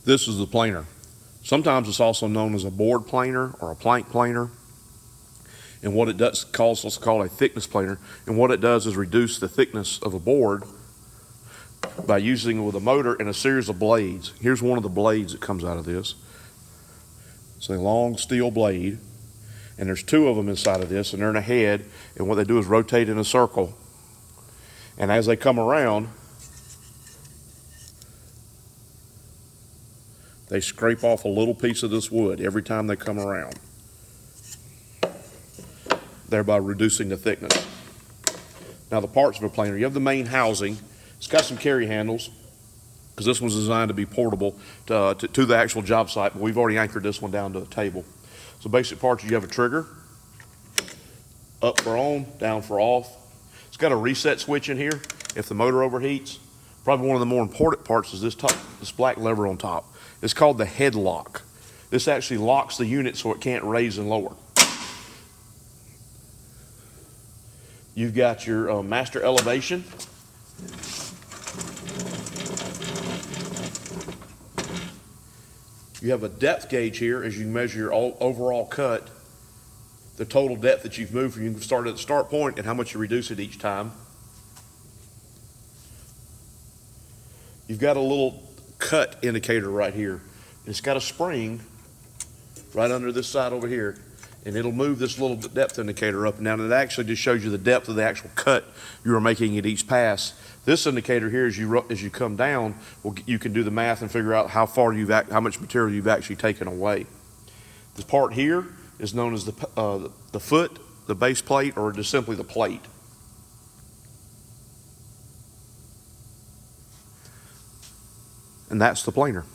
This is the planer. Sometimes it's also known as a board planer or a plank planer. And what it does, also called a thickness planer. And what it does is reduce the thickness of a board by using it with a motor and a series of blades. Here's one of the blades that comes out of this. It's a long steel blade, and there's two of them inside of this, and they're in a head, and what they do is rotate in a circle. And as they come around, they scrape off a little piece of this wood every time they come around, thereby reducing the thickness. Now the parts of a planer, you have the main housing. It's got some carry handles because this one's designed to be portable to the actual job site, but we've already anchored this one down to a table. So basic parts, you have a trigger, up for on, down for off. It's got a reset switch in here if the motor overheats. Probably one of the more important parts is this black lever on top. It's called the head lock. This actually locks the unit so it can't raise and lower. You've got your master elevation. You have a depth gauge here as you measure your overall cut, the total depth that you've moved. You can start at the start point and how much you reduce it each time. You've got a little cut indicator right here. It's got a spring right under this side over here, and it'll move this little depth indicator up and down. And it actually just shows you the depth of the actual cut you are making at each pass. This indicator here, as you come down, you can do the math and figure out how much material you've actually taken away. This part here is known as the foot, the base plate, or just simply the plate. And that's the planer.